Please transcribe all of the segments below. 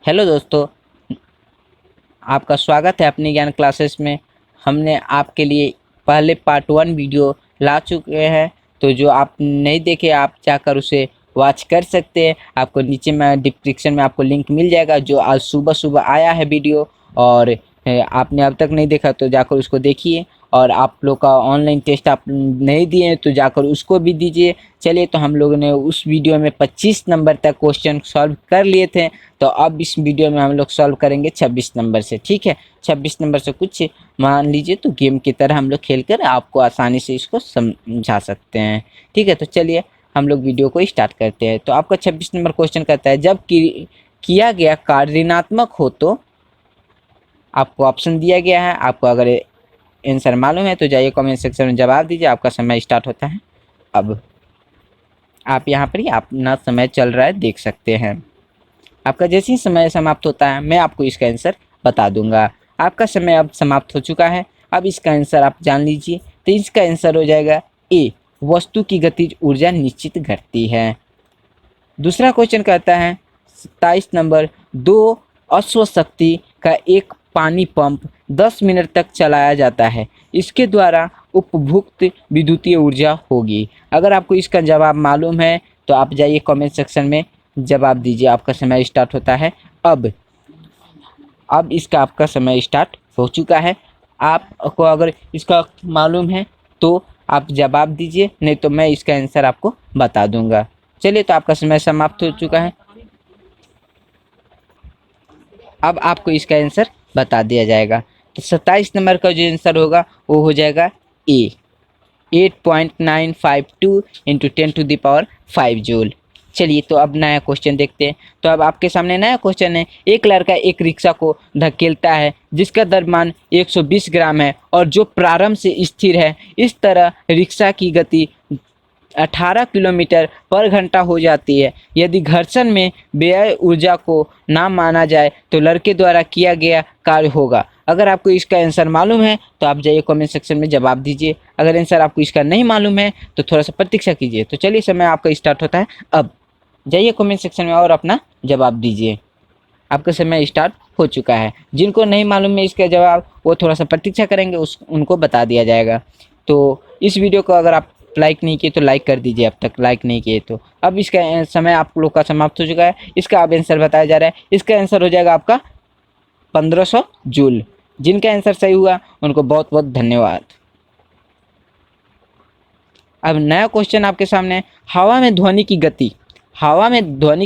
Hello दोस्तों, आपका स्वागत है अपनी ज्ञान क्लासेस में। हमने आपके लिए पहले पार्ट 1 वीडियो ला चुके हैं, तो जो आप नहीं देखे आप जाकर उसे वॉच कर सकते हैं। आपको नीचे में डिस्क्रिप्शन में आपको लिंक मिल जाएगा, जो आज सुबह सुबह आया है वीडियो। और आपने अब तक नहीं देखा तो जाकर उसको देखिए। और आप लोग का ऑनलाइन टेस्ट आप नहीं दिए हैं तो जाकर उसको भी दीजिए। चलिए, तो हम लोगों ने उस वीडियो में 25 नंबर तक क्वेश्चन सॉल्व कर लिए थे, तो अब इस वीडियो में हम लोग सॉल्व करेंगे 26 नंबर से। ठीक है, 26 नंबर से कुछ मान लीजिए तो गेम की तरह हम लोग खेल कर आपको आसानी से इसको समझा सकते हैं। ठीक है, तो चलिए हम लोग वीडियो को स्टार्ट करते हैं। तो आपका 26 नंबर क्वेश्चन कहता है, जब किया गया कार्य ऋणात्मक हो तो आपको ऑप्शन दिया गया है। आपको अगर आंसर मालूम है तो जाइए कमेंट सेक्शन में जवाब दीजिए। आपका समय स्टार्ट होता है अब। आप यहाँ पर ही अपना समय चल रहा है, देख सकते हैं। आपका जैसे ही समय समाप्त होता है मैं आपको इसका आंसर बता दूंगा। आपका समय अब समाप्त हो चुका है। अब इसका आंसर आप जान लीजिए। तो इसका आंसर हो जाएगा ए, वस्तु की गतिज ऊर्जा निश्चित घटती है। दूसरा क्वेश्चन कहता है 27 नंबर, दो अश्व शक्ति का एक पानी पंप 10 मिनट तक चलाया जाता है, इसके द्वारा उपभुक्त विद्युतीय ऊर्जा होगी। अगर आपको इसका जवाब मालूम है तो आप जाइए कमेंट सेक्शन में जवाब दीजिए। आपका समय स्टार्ट होता है अब इसका आपका समय स्टार्ट हो चुका है। आपको अगर इसका मालूम है तो आप जवाब दीजिए, नहीं तो मैं इसका आंसर आपको बता दूंगा। चलिए, तो आपका समय समाप्त हो चुका है। अब आपको इसका आंसर बता दिया जाएगा। तो 27 नंबर का जो आंसर होगा वो हो जाएगा ए, 8.952 इंटू 10⁵ जूल। चलिए, तो अब नया क्वेश्चन देखते हैं। तो अब आपके सामने नया क्वेश्चन है। एक लड़का एक रिक्शा को धकेलता है जिसका द्रव्यमान 120 ग्राम है और जो प्रारंभ से स्थिर है। इस तरह रिक्शा की गति 18 किलोमीटर पर घंटा हो जाती है। यदि घर्षण में व्यय ऊर्जा को ना माना जाए तो लड़के द्वारा किया गया कार्य होगा। अगर आपको इसका आंसर मालूम है तो आप जाइए कमेंट सेक्शन में जवाब दीजिए। अगर आंसर आपको इसका नहीं मालूम है तो थोड़ा सा प्रतीक्षा कीजिए। तो चलिए, समय आपका स्टार्ट होता है अब। जाइए कमेंट सेक्शन में और अपना जवाब दीजिए। आपका समय स्टार्ट हो चुका है। जिनको नहीं मालूम है इसका जवाब वो थोड़ा सा प्रतीक्षा करेंगे, उनको बता दिया जाएगा। तो इस वीडियो को अगर आप लाइक नहीं किए तो लाइक कर दीजिए। अब तक लाइक नहीं किए तो अब इसका समय आप लोग का समाप्त हो चुका है। इसका अब आंसर बताया जा रहा है। इसका आंसर हो जाएगा आपका 1500 जूल। जिनका आंसर सही हुआ उनको बहुत बहुत धन्यवाद। अब नया क्वेश्चन आपके सामने, हवा में ध्वनि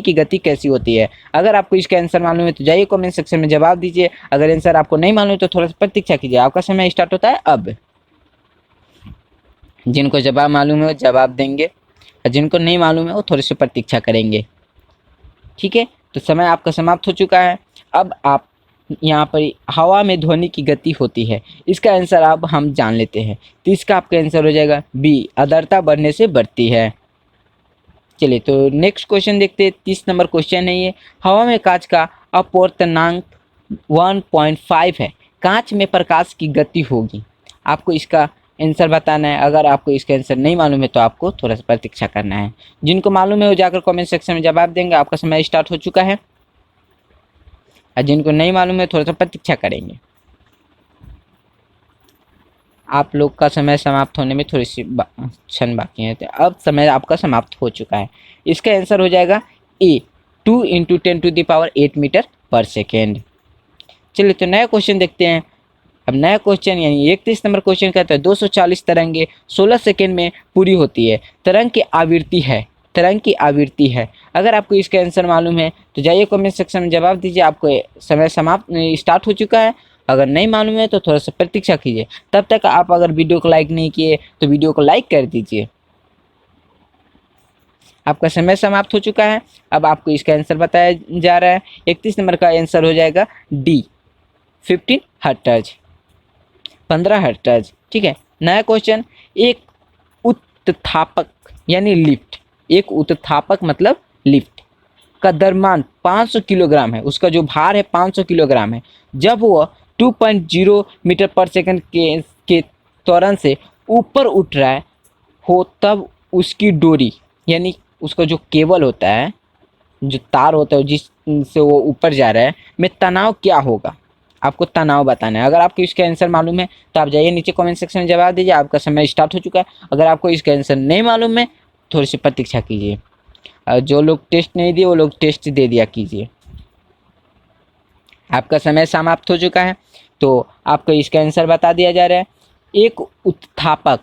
की गति कैसी होती है। अगर आपको इसका आंसर मालूम है तो जाइए कमेंट सेक्शन में जवाब दीजिए। अगर आंसर आपको नहीं मालूम है तो थोड़ा सा प्रतीक्षा कीजिए। आपका समय स्टार्ट होता है अब। जिनको जवाब मालूम है वो जवाब देंगे और जिनको नहीं मालूम है वो थोड़ी सी प्रतीक्षा करेंगे। ठीक है, तो समय आपका समाप्त हो चुका है। अब आप यहाँ पर हवा में ध्वनि की गति होती है, इसका आंसर अब हम जान लेते हैं। तो इसका आपका आंसर हो जाएगा बी, आर्द्रता बढ़ने से बढ़ती है। चलिए, तो नेक्स्ट क्वेश्चन देखते हैं। 30 नंबर क्वेश्चन है ये। हवा में कांच का अपवर्तनांक 1.5 है, कांच में प्रकाश की गति होगी। आपको इसका आंसर बताना है। अगर आपको इसका आंसर नहीं मालूम है तो आपको थोड़ा सा प्रतीक्षा करना है। जिनको मालूम है वो जाकर कमेंट सेक्शन में जवाब देंगे। आपका समय स्टार्ट हो चुका है और जिनको नहीं मालूम है थोड़ा सा प्रतीक्षा करेंगे। आप लोग का समय समाप्त होने में थोड़ी सी क्षण बाकी है। तो अब समय आपका समाप्त हो चुका है। इसका आंसर हो जाएगा ए, 2 इंटू 10⁸ मीटर पर सेकेंड। चलिए, तो नया क्वेश्चन देखते हैं। अब नया क्वेश्चन यानी 31 नंबर क्वेश्चन कहता है 240 तरंगे 16 सेकेंड में पूरी होती है। तरंग की आवृत्ति है। अगर आपको इसका आंसर मालूम है तो जाइए कमेंट सेक्शन में जवाब दीजिए। आपको समय समाप्त स्टार्ट हो चुका है। अगर नहीं मालूम है तो थोड़ा सा प्रतीक्षा कीजिए। तब तक आप अगर वीडियो को लाइक नहीं किए तो वीडियो को लाइक कर दीजिए। आपका समय समाप्त हो चुका है। अब आपको इसका आंसर बताया जा रहा है। 31 नंबर का आंसर हो जाएगा डी, 15 हर्ट्ज, 15 हर्ट्ज। ठीक है, नया क्वेश्चन, एक उत्थापक यानी लिफ्ट, एक उत्थापक मतलब लिफ्ट का द्रव्यमान 500 किलोग्राम है। उसका जो भार है 500 किलोग्राम है। जब वह 2.0 मीटर पर सेकंड के त्वरण से ऊपर उठ रहा है हो तब उसकी डोरी यानी उसका जो केबल होता है, जो तार होता है जिस से वो ऊपर जा रहा है में तनाव क्या होगा, आपको तनाव बताना है। अगर आपको इसका आंसर मालूम है तो आप जाइए नीचे कमेंट सेक्शन में जवाब दीजिए, आपका समय स्टार्ट हो चुका है। अगर आपको इसका आंसर नहीं मालूम है थोड़ी सी प्रतीक्षा कीजिए, जो लोग टेस्ट नहीं दिए वो लोग टेस्ट दे दिया कीजिए। आपका समय समाप्त हो चुका है, तो आपको इसका आंसर बता दिया जा रहा है। एक उत्थापक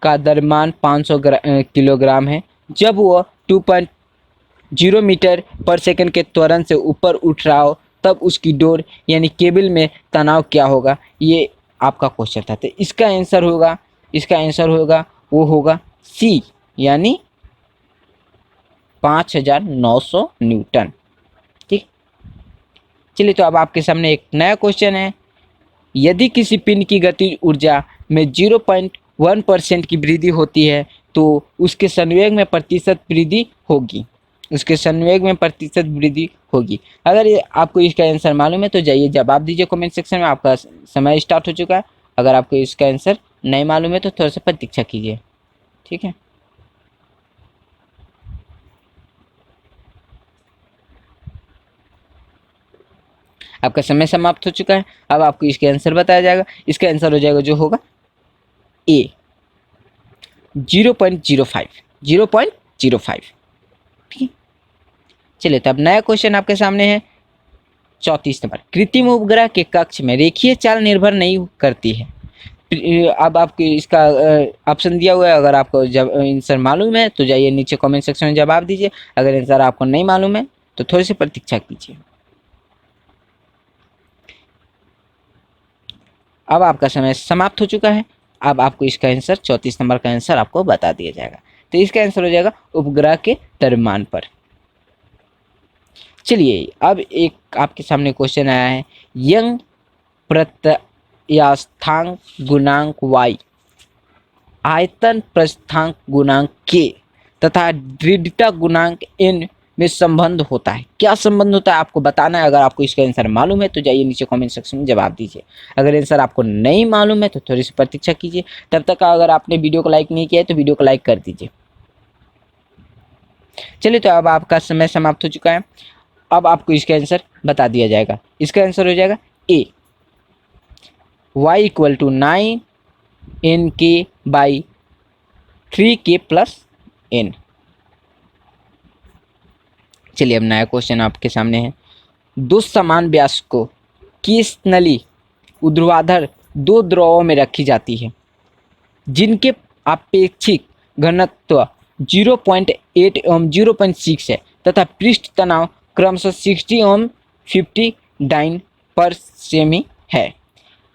का द्रव्यमान 500 किलोग्राम है। जब वो 2.0 मीटर पर सेकंड के त्वरण से ऊपर उठ रहा हो तब उसकी डोर यानी केबल में तनाव क्या होगा, ये आपका क्वेश्चन था। तो इसका आंसर होगा वो होगा सी यानी 5900 न्यूटन। ठीक, चलिए तो अब आपके सामने एक नया क्वेश्चन है। यदि किसी पिंड की गतिज ऊर्जा में 0.1% की वृद्धि होती है तो उसके संवेग में प्रतिशत वृद्धि होगी, अगर ये आपको इसका आंसर मालूम है तो जाइए जवाब दीजिए कमेंट सेक्शन में। आपका समय स्टार्ट हो चुका है। अगर आपको इसका आंसर नहीं मालूम है तो थोड़ा सा प्रतीक्षा कीजिए। ठीक है, आपका समय समाप्त हो चुका है। अब आपको इसका आंसर बताया जाएगा। इसका आंसर हो जाएगा जो होगा ए 0.05। ठीक है, चलिए तब नया क्वेश्चन आपके सामने है 34 नंबर। कृत्रिम उपग्रह के कक्ष में रेखीय चाल निर्भर नहीं करती है। अब आपको इसका ऑप्शन दिया हुआ है। अगर आपको जब आंसर मालूम है तो जाइए नीचे कमेंट सेक्शन में जवाब दीजिए। अगर आंसर आपको नहीं मालूम है तो थोड़ी सी प्रतीक्षा कीजिए। अब आपका समय समाप्त हो चुका है। अब आपको इसका आंसर 34 नंबर का आंसर आपको बता दिया जाएगा। तो इसका आंसर हो जाएगा उपग्रह के द्रव्यमान पर। चलिए अब एक आपके सामने क्वेश्चन आया है। यंग प्रत्यास्थांक गुणांक y, आयतन प्रस्थांक गुणांक k तथा दृढ़ता गुणांक n में संबंध होता है। क्या संबंध होता है आपको बताना है। अगर आपको इसका आंसर मालूम है तो जाइए नीचे कमेंट सेक्शन में जवाब दीजिए। अगर आंसर आपको नहीं मालूम है तो थोड़ी सी प्रतीक्षा कीजिए। तब तक अगर आपने वीडियो को लाइक नहीं किया है तो वीडियो को लाइक कर दीजिए। चलिए तो अब आपका समय समाप्त हो चुका है। अब आपको इसका आंसर बता दिया जाएगा। इसका आंसर हो जाएगा ए y equal to 9nk/3k + n। चलिए अब नया क्वेश्चन आपके सामने है। दो समान व्यास को किस नली ऊर्ध्वाधर दो द्रवों में रखी जाती है जिनके आपेक्षिक घनत्व 0.8 एवं 0.6 है तथा पृष्ठ तनाव क्रमशः 60 एवं 50 डाइन पर सेमी है।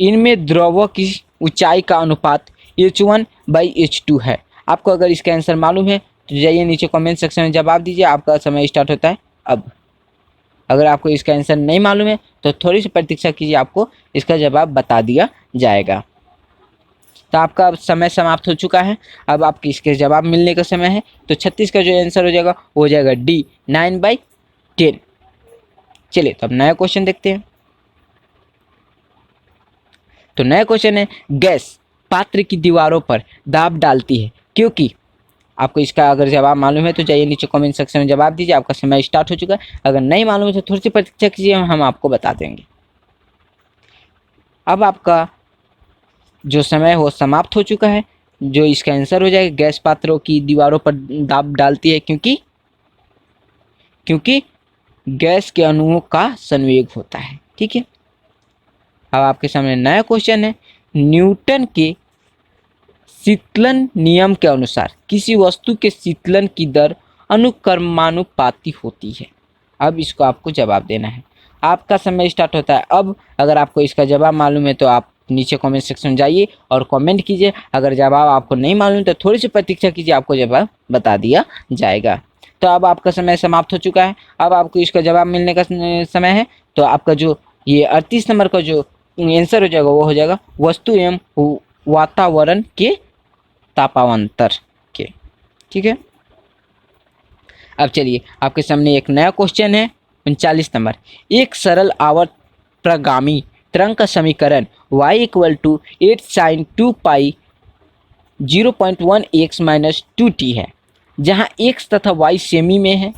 इनमें द्रवों की ऊंचाई का अनुपात h1/h2 है। आपको अगर इसका आंसर मालूम है तो जाइए नीचे कमेंट सेक्शन में जवाब दीजिए। आपका समय स्टार्ट होता है अब। अगर आपको इसका आंसर नहीं मालूम है तो थोड़ी सी प्रतीक्षा कीजिए, आपको इसका जवाब बता दिया जाएगा। तो आपका समय समाप्त हो चुका है। अब आपके इसके जवाब मिलने का समय है। तो 36 का जो आंसर हो जाएगा वो हो जाएगा डी 9/10। चलिए तो अब नया क्वेश्चन देखते हैं। तो नया क्वेश्चन है, गैस पात्र की दीवारों पर दाब डालती है क्योंकि। आपको इसका अगर जवाब मालूम है तो जाइए नीचे कमेंट सेक्शन में जवाब दीजिए। आपका समय स्टार्ट हो चुका है। अगर नहीं मालूम है तो थोड़ी सी प्रतीक्षा कीजिए, हम आपको बता देंगे। अब आपका जो समय हो समाप्त हो चुका है। जो इसका आंसर हो जाएगा गैस पात्रों की दीवारों पर दाब डालती है क्योंकि गैस के अणुओं का संवेग होता है। ठीक है, अब आपके सामने नया क्वेश्चन है। न्यूटन के शीतलन नियम के अनुसार किसी वस्तु के शीतलन की दर अनुक्रमानुपाती होती है। अब इसको आपको जवाब देना है। आपका समय स्टार्ट होता है अब। अगर आपको इसका जवाब मालूम है तो आप नीचे कमेंट सेक्शन में जाइए और कमेंट कीजिए। अगर जवाब आपको नहीं मालूम तो थोड़ी सी प्रतीक्षा कीजिए, आपको जवाब बता दिया जाएगा। तो अब आपका समय समाप्त हो चुका है। अब आपको इसका जवाब मिलने का समय है। तो आपका जो ये 38 नंबर का जो आंसर हो जाएगा वो हो जाएगा वस्तु एवं वातावरण के तापांतर के। ठीक है, अब चलिए आपके सामने एक नया क्वेश्चन है 39 नंबर। एक सरल आवर्त प्रगामी तरंग का समीकरण y equal to 8 sin 2 pi 0.1x - 2t है, जहाँ x तथा y सेमी में है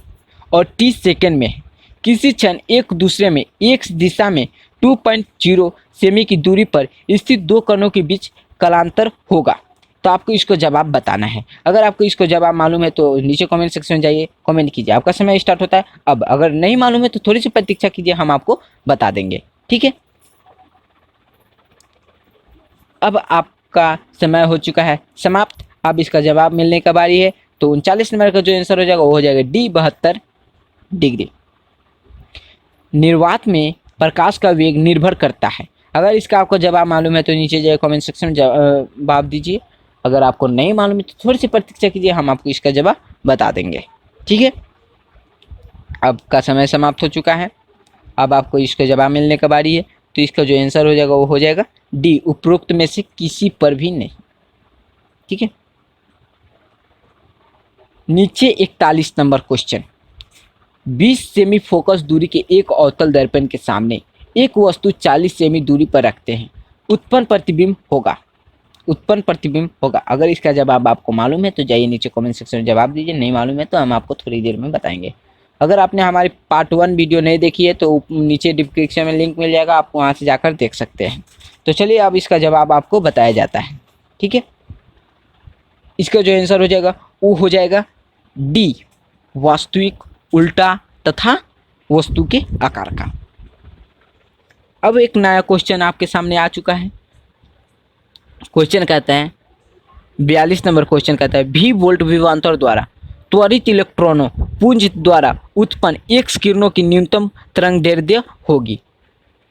और t सेकेंड में है। किसी क्षण एक दूसरे में एक दिशा में 2.0 सेमी की दूरी पर स्थित दो कणों के बीच कलांतर होगा। तो आपको इसको जवाब बताना है। अगर आपको इसको जवाब मालूम है तो नीचे कमेंट सेक्शन में जाइए, कमेंट कीजिए। आपका समय स्टार्ट होता है अब। अगर नहीं मालूम है तो थोड़ी सी प्रतीक्षा कीजिए, हम आपको बता देंगे। ठीक है, अब आपका समय हो चुका है समाप्त। अब इसका जवाब मिलने का बारी है। तो 39 नंबर का जो आंसर हो जाएगा वो हो जाएगा डी, 72 डिग्री। निर्वात में प्रकाश का वेग निर्भर करता है। अगर इसका आपको जवाब मालूम है तो नीचे जाइए कमेंट सेक्शन में जवाब दीजिए। अगर आपको नहीं मालूम है तो थोड़ी सी प्रतीक्षा कीजिए, हम आपको इसका जवाब बता देंगे। ठीक है, अब का समय समाप्त हो चुका है। अब आपको इसका जवाब मिलने का बारी है। तो इसका जो आंसर हो जाएगा वो हो जाएगा डी, उपरोक्त में से किसी पर भी नहीं। ठीक है, नीचे 41 नंबर क्वेश्चन। 20 सेमी फोकस दूरी के एक अवतल दर्पण के सामने एक वस्तु 40 सेमी दूरी पर रखते हैं, उत्पन्न प्रतिबिंब होगा। उत्पन्न प्रतिबिंब होगा। अगर इसका जवाब आपको मालूम है तो जाइए नीचे कमेंट सेक्शन में जवाब दीजिए। नहीं मालूम है तो हम आपको थोड़ी देर में बताएंगे। अगर आपने हमारी पार्ट 1 वीडियो नहीं देखी है तो नीचे डिस्क्रिप्शन में लिंक मिल जाएगा, आप वहाँ से जाकर देख सकते हैं। तो चलिए अब इसका जवाब आपको बताया जाता है। ठीक है, इसका जो आंसर हो जाएगा वो हो जाएगा डी, वास्तविक, उल्टा तथा वस्तु के आकार का। अब एक नया क्वेश्चन आपके सामने आ चुका है। क्वेश्चन कहता है 42 नंबर क्वेश्चन कहता है भी वोल्ट विभवांतर द्वारा त्वरित इलेक्ट्रॉनों पुंज द्वारा उत्पन्न एक्स किरणों की न्यूनतम तरंगदैर्ध्य होगी।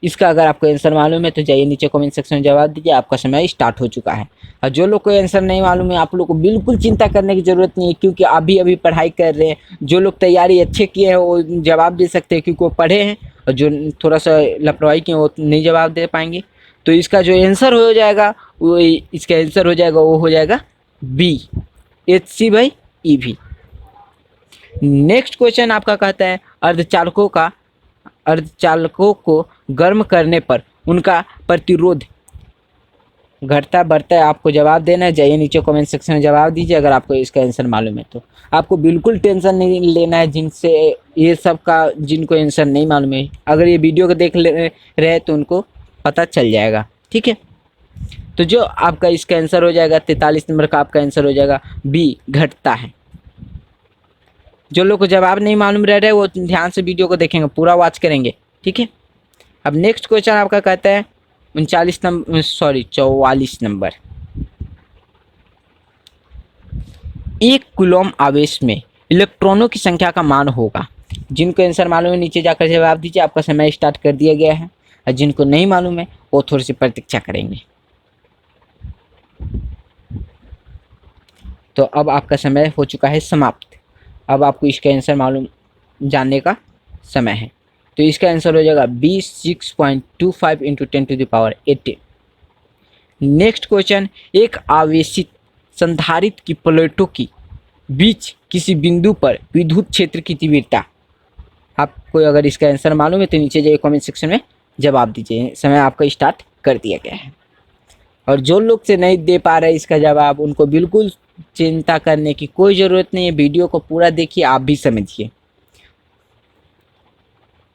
इसका अगर आपको आंसर मालूम है तो जाइए नीचे कमेंट सेक्शन में जवाब दीजिए। आपका समय स्टार्ट हो चुका है। और जो लोग को आंसर नहीं मालूम है आप लोग को बिल्कुल चिंता करने की ज़रूरत नहीं है, क्योंकि अभी अभी पढ़ाई कर रहे हैं। जो लोग तैयारी अच्छे किए हैं वो जवाब दे सकते हैं क्योंकि वो पढ़े हैं, और जो थोड़ा सा लापरवाही किए वो नहीं जवाब दे पाएंगे। तो इसका जो आंसर हो जाएगा वो इसका आंसर हो जाएगा वो हो जाएगा बी, Hc/eV। नेक्स्ट क्वेश्चन आपका कहता है अर्धचालकों को गर्म करने पर उनका प्रतिरोध घटता बढ़ता है। आपको जवाब देना है। जाइए नीचे कमेंट सेक्शन में जवाब दीजिए अगर आपको इसका आंसर मालूम है तो। आपको बिल्कुल टेंशन नहीं लेना है जिनसे ये सब का जिनको आंसर नहीं मालूम है। अगर ये वीडियो को देख रहे तो उनको पता चल जाएगा। ठीक है, तो जो आपका इसका आंसर हो जाएगा 43 नंबर का आपका आंसर हो जाएगा बी, घटता है। जो लोग को जवाब नहीं मालूम रह रहे वो ध्यान से वीडियो को देखेंगे, पूरा वॉच करेंगे। ठीक है, अब नेक्स्ट क्वेश्चन आपका कहता है 44 नंबर। एक कूलॉम आवेश में इलेक्ट्रॉनों की संख्या का मान होगा। जिनको आंसर मालूम है नीचे जाकर जवाब दीजिए। आपका समय स्टार्ट कर दिया गया है। और जिनको नहीं मालूम है वो थोड़ी सी प्रतीक्षा करेंगे। तो अब आपका समय हो चुका है समाप्त। अब आपको इसका आंसर मालूम जानने का समय है। तो इसका आंसर हो जाएगा बी, 6.25 × 10⁸ नेक्स्ट क्वेश्चन, एक आवेशित संधारित्र की प्लेटों की बीच किसी बिंदु पर विद्युत क्षेत्र की तीव्रता। आपको अगर इसका आंसर मालूम है तो नीचे जाइए कमेंट सेक्शन में जवाब दीजिए। समय आपका स्टार्ट कर दिया गया है। और जो लोग से नहीं दे पा रहे इसका जवाब उनको बिल्कुल चिंता करने की कोई ज़रूरत नहीं है। वीडियो को पूरा देखिए, आप भी समझिए।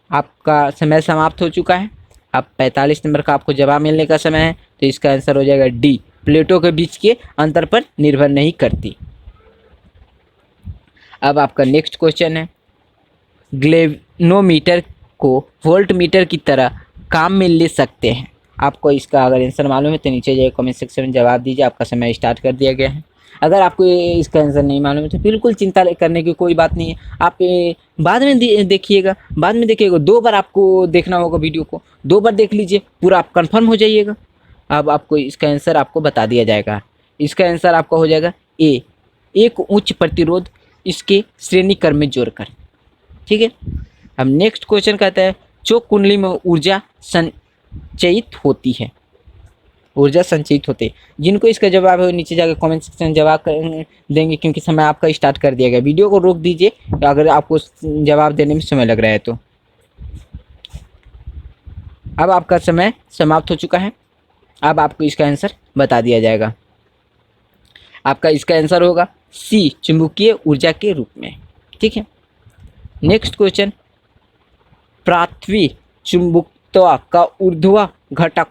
आपका समय समाप्त हो चुका है। अब 45 नंबर का आपको जवाब मिलने का समय है। तो इसका आंसर हो जाएगा डी, प्लेटों के बीच के अंतर पर निर्भर नहीं करती। अब आपका नेक्स्ट क्वेश्चन है ग्लेवनोमीटर को वोल्ट मीटर की तरह काम में ले सकते हैं। आपको इसका अगर आंसर मालूम है तो नीचे जाइए कमेंट सेक्शन में जवाब दीजिए। आपका समय स्टार्ट कर दिया गया है। अगर आपको इसका आंसर नहीं मालूम है तो बिल्कुल चिंता करने की कोई बात नहीं है। आप बाद में देखिएगा, बाद में देखिएगा। 2 बार आपको देखना होगा वीडियो को, 2 बार देख लीजिए, पूरा आप कंफर्म हो जाइएगा। अब आपको इसका आंसर आपको बता दिया जाएगा। इसका आंसर आपका हो जाएगा ए, एक उच्च प्रतिरोध इसके श्रेणी क्रम में जोड़कर। ठीक है, अब नेक्स्ट क्वेश्चन कहता है जो कुंडली में ऊर्जा संचयित होती है, ऊर्जा संचयित होते हैं। जिनको इसका जवाब है नीचे जाकर कमेंट सेक्शन में जवाब देंगे, क्योंकि समय आपका स्टार्ट कर दिया गया। वीडियो को रोक दीजिए अगर आपको जवाब देने में समय लग रहा है तो। अब आपका समय समाप्त हो चुका है। अब आपको इसका आंसर बता दिया जाएगा। आपका इसका आंसर होगा सी, चुंबकीय ऊर्जा के रूप में। ठीक है, नेक्स्ट क्वेश्चन पृथ्वी चुंबकत्व का ऊर्ध्व घटक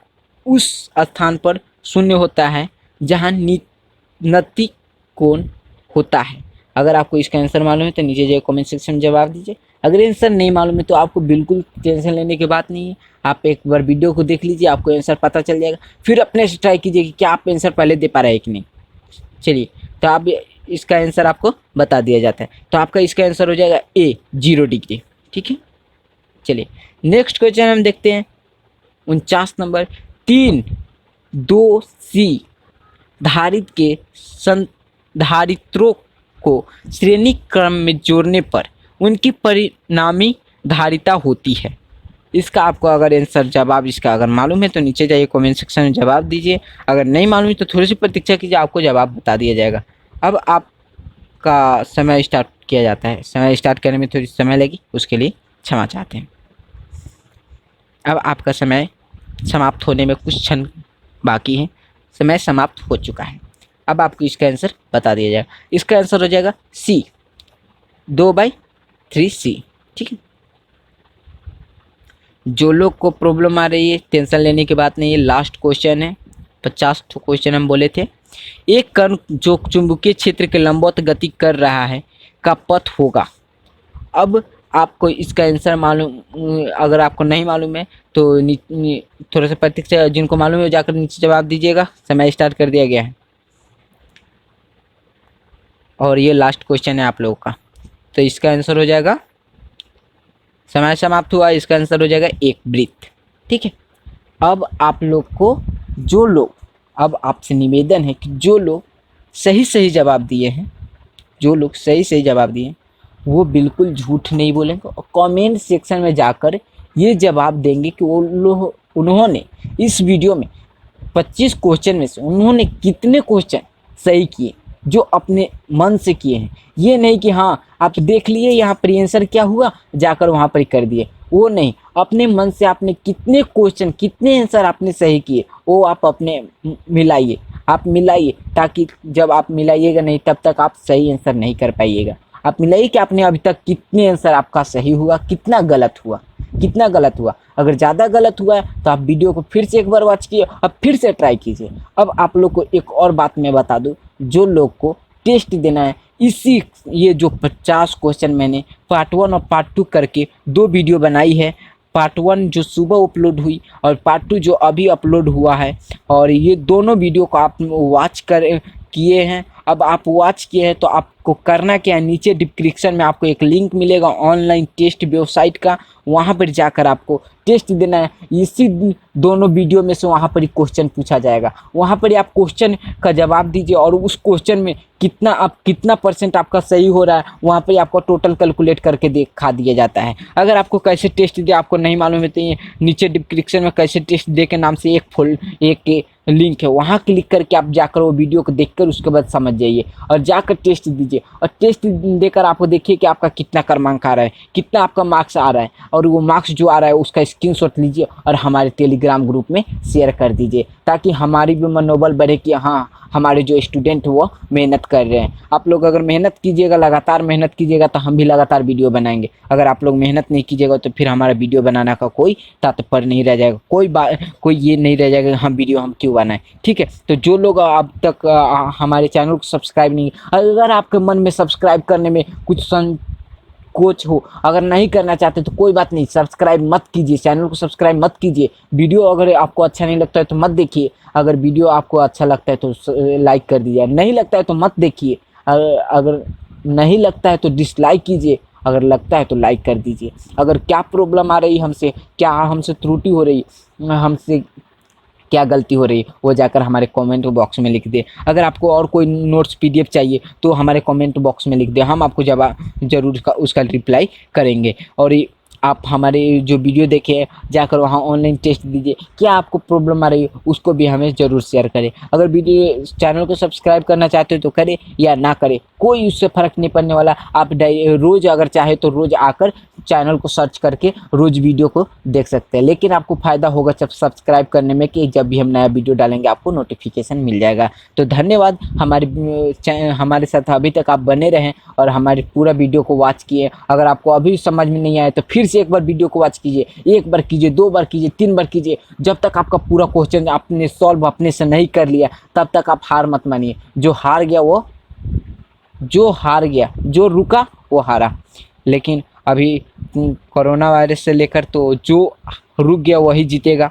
उस स्थान पर शून्य होता है जहाँ नति कोण होता है। अगर आपको इसका आंसर मालूम है तो नीचे जाइए कमेंट सेक्शन में जवाब दीजिए। अगर आंसर नहीं मालूम है तो आपको बिल्कुल टेंशन लेने की बात नहीं है, आप एक बार वीडियो को देख लीजिए, आपको आंसर पता चल जाएगा। फिर अपने से ट्राई कीजिए कि क्या आप आंसर पहले दे पा रहे हैं कि नहीं। चलिए, तो आप इसका आंसर आपको बता दिया जाता है, तो आपका इसका आंसर हो जाएगा ए 0 डिग्री। ठीक है, चलिए नेक्स्ट क्वेश्चन हम देखते हैं 49 नंबर। 3 2 सी धारित के संधारित्रों को श्रेणी क्रम में जोड़ने पर उनकी परिणामी धारिता होती है। इसका आपको अगर आंसर जवाब इसका अगर मालूम है तो नीचे जाइए कमेंट सेक्शन में जवाब दीजिए। अगर नहीं मालूम है तो थोड़ी सी प्रतीक्षा कीजिए, आपको जवाब बता दिया जाएगा। अब आपका समय स्टार्ट किया जाता है। समय स्टार्ट करने में थोड़ी समय लगी, उसके लिए क्षमा चाहते हैं। अब आपका समय समाप्त होने में कुछ क्षण बाकी है, समय समाप्त हो चुका है। अब आपको इसका आंसर बता दिया जाएगा। इसका आंसर हो जाएगा सी 2/3 सी। ठीक है, जो लोग को प्रॉब्लम आ रही है टेंशन लेने की बात नहीं है। लास्ट क्वेश्चन है, 50 क्वेश्चन हम बोले थे। एक कण जो चुंबकीय क्षेत्र के लंबवत गति कर रहा है का पथ होगा। अब आपको इसका आंसर मालूम, अगर आपको नहीं मालूम है तो थोड़ा सा प्रतीक्षा, जिनको मालूम है जाकर नीचे जवाब दीजिएगा। समय स्टार्ट कर दिया गया है और ये लास्ट क्वेश्चन है आप लोगों का, तो इसका आंसर हो जाएगा, समय समाप्त हुआ, इसका आंसर हो जाएगा एक वृत्त। ठीक है, अब आप लोग को जो लोग, अब आपसे निवेदन है कि जो लोग सही सही जवाब दिए हैं, जो लोग सही सही जवाब दिए वो बिल्कुल झूठ नहीं बोलेंगे और कमेंट सेक्शन में जाकर ये जवाब देंगे कि वो लोग, उन्होंने इस वीडियो में 25 क्वेश्चन में से उन्होंने कितने क्वेश्चन सही किए जो अपने मन से किए हैं। ये नहीं कि हाँ आप देख लिए यहाँ पर आंसर क्या हुआ जाकर वहाँ पर कर दिए, वो नहीं, अपने मन से आपने कितने क्वेश्चन, कितने आंसर आपने सही किए वो आप अपने मिलाइए, आप मिलाइए, ताकि जब आप मिलाइएगा नहीं तब तक आप सही आंसर नहीं कर पाइएगा। आप मिलाइए कि आपने अभी तक कितने आंसर आपका सही हुआ, कितना गलत हुआ, कितना गलत हुआ। अगर ज़्यादा गलत हुआ है तो आप वीडियो को फिर से एक बार वॉच कीजिए और फिर से ट्राई कीजिए। अब आप लोग को एक और बात मैं बता दूं, जो लोग को टेस्ट देना है, इसी ये जो 50 क्वेश्चन मैंने पार्ट 1 और पार्ट 2 करके 2 वीडियो बनाई है। पार्ट 1 जो सुबह अपलोड हुई और पार्ट 2 जो अभी अपलोड हुआ है, और ये दोनों वीडियो को आप वॉच कर किए हैं। अब आप वॉच किए हैं तो आपको करना क्या है, नीचे डिस्क्रिप्शन में आपको एक लिंक मिलेगा ऑनलाइन टेस्ट वेबसाइट का, वहाँ पर जाकर आपको टेस्ट देना है। इसी दोनों वीडियो में से वहाँ पर ही क्वेश्चन पूछा जाएगा, वहाँ पर ही आप क्वेश्चन का जवाब दीजिए और उस क्वेश्चन में कितना परसेंट आपका सही हो रहा है वहाँ पर आपको टोटल कैलकुलेट करके दिखा दिया जाता है। अगर आपको कैसे टेस्ट दे आपको नहीं मालूम है तो ये नीचे डिस्क्रिप्शन में कैसे टेस्ट दे के नाम से एक लिंक है, वहाँ क्लिक करके आप जाकर वो वीडियो को देखकर उसके बाद समझ जाइए और जाकर टेस्ट दीजिए। और टेस्ट देकर आपको देखिए कि आपका कितना क्रमांक आ रहा है, कितना आपका मार्क्स आ रहा है, और वो मार्क्स जो आ रहा है उसका स्क्रीनशॉट लीजिए और हमारे टेलीग्राम ग्रुप में शेयर कर दीजिए, ताकि हमारी भी मनोबल बढ़े कि हाँ हमारे जो स्टूडेंट वो मेहनत कर रहे हैं। आप लोग अगर मेहनत कीजिएगा, लगातार मेहनत कीजिएगा तो हम भी लगातार वीडियो बनाएंगे। अगर आप लोग मेहनत नहीं कीजिएगा तो फिर हमारा वीडियो बनाने का कोई तात्पर्य नहीं रह जाएगा, कोई ये नहीं रह जाएगा हम वीडियो हम क्यों बनाएं। ठीक है, तो जो लोग अब तक हमारे चैनल को सब्सक्राइब नहीं, अगर आपके मन में सब्सक्राइब करने में कुछ कोच हो, अगर नहीं करना चाहते तो कोई बात नहीं, सब्सक्राइब मत कीजिए, चैनल को सब्सक्राइब मत कीजिए। वीडियो अगर आपको अच्छा नहीं लगता है तो मत देखिए, अगर वीडियो आपको अच्छा लगता है तो लाइक कर दीजिए, नहीं लगता है तो मत देखिए। अगर नहीं लगता है तो डिसलाइक कीजिए, अगर लगता है तो लाइक कर दीजिए। अगर क्या प्रॉब्लम आ रही है हमसे, क्या हमसे त्रुटि हो रही, हमसे क्या गलती हो रही है, वो जाकर हमारे कमेंट बॉक्स में लिख दे। अगर आपको और कोई नोट्स पीडीएफ चाहिए तो हमारे कमेंट बॉक्स में लिख दे, हम आपको जवाब जरूर उसका रिप्लाई करेंगे। और आप हमारे जो वीडियो देखे जाकर वहाँ ऑनलाइन टेस्ट दीजिए, क्या आपको प्रॉब्लम आ रही है उसको भी हमें ज़रूर शेयर करें। अगर वीडियो चैनल को सब्सक्राइब करना चाहते हो तो करें या ना करें, कोई उससे फ़र्क नहीं पड़ने वाला। आप रोज़ अगर चाहे तो रोज़ आकर चैनल को सर्च करके रोज़ वीडियो को देख सकते हैं, लेकिन आपको फ़ायदा होगा जब सब्सक्राइब करने में कि जब भी हम नया वीडियो डालेंगे आपको नोटिफिकेशन मिल जाएगा। तो धन्यवाद, हमारे साथ अभी तक आप बने रहें और हमारे पूरा वीडियो को वॉच किए। अगर आपको अभी समझ में नहीं आया तो फिर से एक बार वीडियो को वॉच कीजिए, एक बार कीजिए, 2 बार कीजिए, 3 बार कीजिए। जब तक आपका पूरा क्वेश्चन आपने सॉल्व अपने से नहीं कर लिया तब तक आप हार मत मानिए। जो हार गया, जो रुका वो हारा। लेकिन अभी कोरोना वायरस से लेकर तो जो रुक गया वही जीतेगा।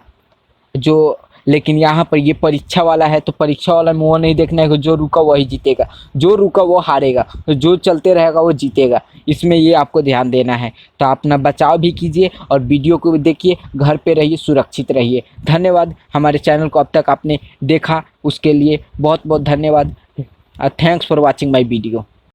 लेकिन यहाँ पर ये परीक्षा वाला है तो परीक्षा वाला में वो नहीं देखना है कि जो रुका वही जीतेगा, जो रुका वो हारेगा, जो चलते रहेगा वो जीतेगा। इसमें ये आपको ध्यान देना है। तो अपना बचाव भी कीजिए और वीडियो को भी देखिए, घर पे रहिए, सुरक्षित रहिए। धन्यवाद। हमारे चैनल को अब तक आपने देखा उसके लिए बहुत बहुत धन्यवाद। Thanks for watching my video.